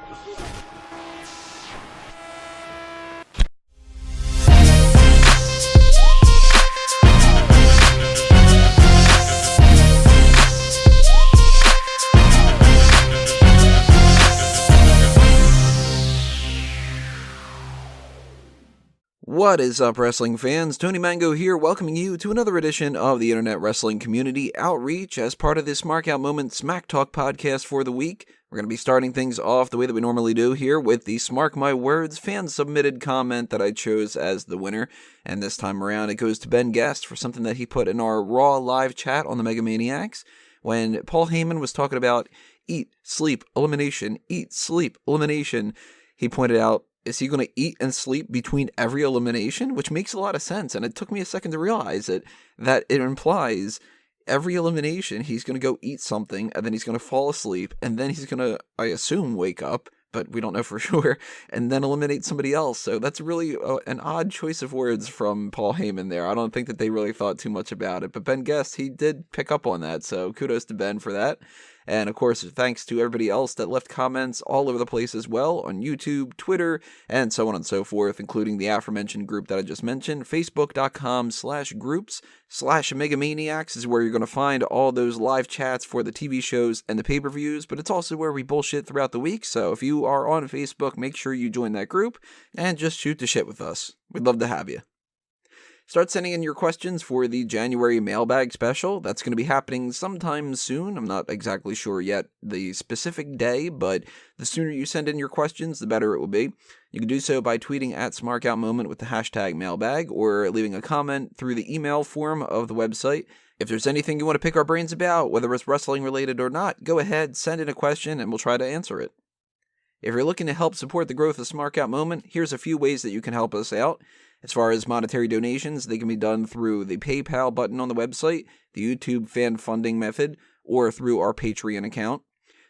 What is up, wrestling fans? Tony Mango here, welcoming you to another edition of the Internet Wrestling Community Outreach as part of this Mark Out Moment Smack Talk podcast for the week. We're going to be starting things off the way that we normally do here with the Smark My Words fan-submitted comment that I chose as the winner. And this time around, it goes to Ben Guest for something that he put in our Raw live chat on the Mega Maniacs when Paul Heyman was talking about eat, sleep, elimination, eat, sleep, elimination. He pointed out, is he going to eat and sleep between every elimination? Which makes a lot of sense, and it took me a second to realize it, that it implies every elimination he's going to go eat something, and then he's going to fall asleep, and then he's going to, I assume, wake up, but we don't know for sure, and then eliminate somebody else. So that's really an odd choice of words from Paul Heyman there. I don't think that they really thought too much about it, but Ben Guest, he did pick up on that, so kudos to Ben for that. And of course, thanks to everybody else that left comments all over the place as well on YouTube, Twitter, and so on and so forth, including the aforementioned group that I just mentioned. Facebook.com/groups/Megamaniacs is where you're going to find all those live chats for the TV shows and the pay-per-views, but it's also where we bullshit throughout the week. So if you are on Facebook, make sure you join that group and just shoot the shit with us. We'd love to have you. Start sending in your questions for the January mailbag special. That's going to be happening sometime soon. I'm not exactly sure yet the specific day, but the sooner you send in your questions, the better it will be. You can do so by tweeting at SmarkOutMoment with the hashtag mailbag or leaving a comment through the email form of the website. If there's anything you want to pick our brains about, whether it's wrestling related or not, go ahead, send in a question, and we'll try to answer it. If you're looking to help support the growth of Smark Out Moment, here's a few ways that you can help us out. As far as monetary donations, they can be done through the PayPal button on the website, the YouTube fan funding method, or through our Patreon account.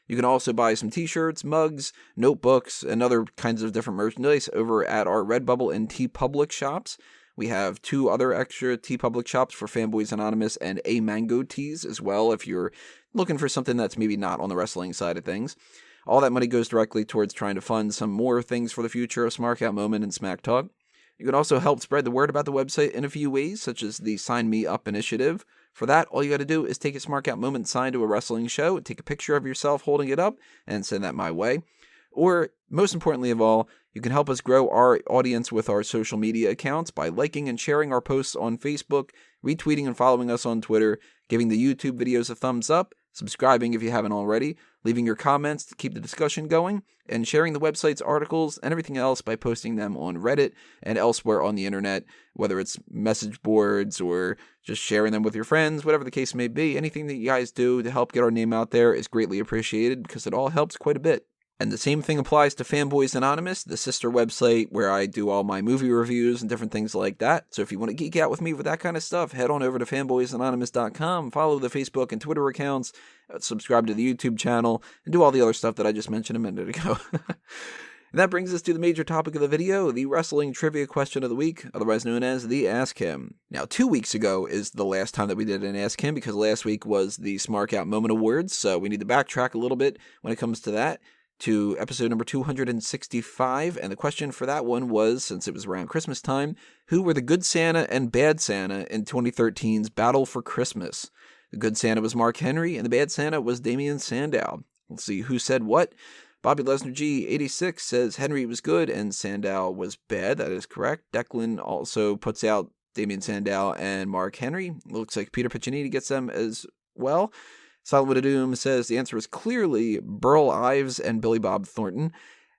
You can also buy some t-shirts, mugs, notebooks, and other kinds of different merchandise over at our Redbubble and TeePublic shops. We have 2 other extra TeePublic shops for Fanboys Anonymous and A Mango Tees as well, if you're looking for something that's maybe not on the wrestling side of things. All that money goes directly towards trying to fund some more things for the future of Smark Out Moment and Smack Talk. You can also help spread the word about the website in a few ways, such as the Sign Me Up initiative. For that, all you got to do is take a Smark Out Moment sign to a wrestling show, take a picture of yourself holding it up, and send that my way. Or, most importantly of all, you can help us grow our audience with our social media accounts by liking and sharing our posts on Facebook, retweeting and following us on Twitter, giving the YouTube videos a thumbs up, subscribing if you haven't already, leaving your comments to keep the discussion going, and sharing the website's articles and everything else by posting them on Reddit and elsewhere on the internet, whether it's message boards or just sharing them with your friends, whatever the case may be. Anything that you guys do to help get our name out there is greatly appreciated because it all helps quite a bit. And the same thing applies to Fanboys Anonymous, the sister website where I do all my movie reviews and different things like that. So if you want to geek out with me with that kind of stuff, head on over to fanboysanonymous.com, follow the Facebook and Twitter accounts, subscribe to the YouTube channel, and do all the other stuff that I just mentioned a minute ago. And that brings us to the major topic of the video, the wrestling trivia question of the week, otherwise known as the Ask Him. Now, 2 weeks ago is the last time that we did an Ask Him because last week was the Smark Out Moment Awards, so we need to backtrack a little bit when it comes to that, to episode number 265, and the question for that one was, since it was around Christmas time, who were the good Santa and bad Santa in 2013's Battle for Christmas? The good Santa was Mark Henry, and the bad Santa was Damien Sandow. Let's see who said what. Bobby Lesnar G86 says Henry was good and Sandow was bad. That is correct. Declan also puts out Damien Sandow and Mark Henry. Looks like Peter Piccinini gets them as well. Silent Widow Doom says the answer is clearly Burl Ives and Billy Bob Thornton.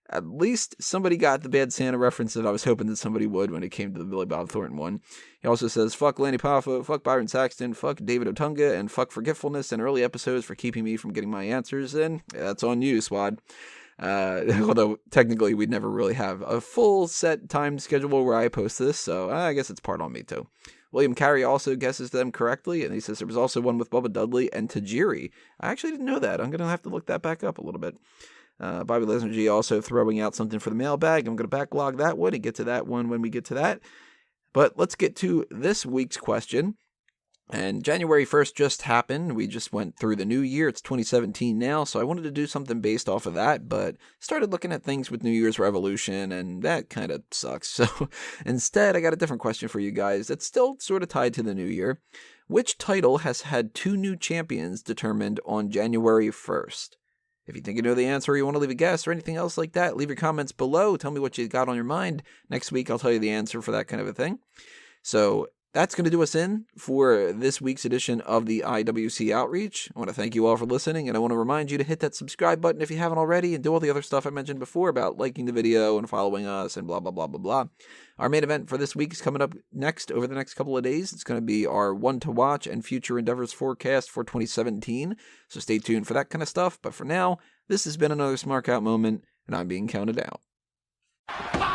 At least somebody got the bad Santa reference that I was hoping that somebody would when it came to the Billy Bob Thornton one. He also says, fuck Lanny Poffo, fuck Byron Saxton, fuck David Otunga, and fuck Forgetfulness in early episodes for keeping me from getting my answers in. Yeah, that's on you, Swad. Although technically we'd never really have a full set time schedule where I post this, so I guess it's part on me too. William Carey also guesses them correctly, and he says there was also one with Bubba Dudley and Tajiri. I actually didn't know that. I'm going to have to look that back up a little bit. Bobby Lesnar G also throwing out something for the mailbag. I'm going to backlog that one and get to that one when we get to that. But let's get to this week's question. And January 1st just happened. We just went through the new year. It's 2017 now, so I wanted to do something based off of that, but started looking at things with New Year's Revolution, and that kind of sucks. So instead, I got a different question for you guys that's still sort of tied to the new year. Which title has had 2 new champions determined on January 1st? If you think you know the answer, or you want to leave a guess, or anything else like that, leave your comments below. Tell me what you got on your mind. Next week, I'll tell you the answer for that kind of a thing. So that's going to do us in for this week's edition of the IWC Outreach. I want to thank you all for listening, and I want to remind you to hit that subscribe button if you haven't already, and do all the other stuff I mentioned before about liking the video and following us and blah, blah, blah, blah, blah. Our main event for this week is coming up next over the next couple of days. It's going to be our one to watch and future endeavors forecast for 2017, so stay tuned for that kind of stuff. But for now, this has been another Smark Out moment, and I'm being counted out.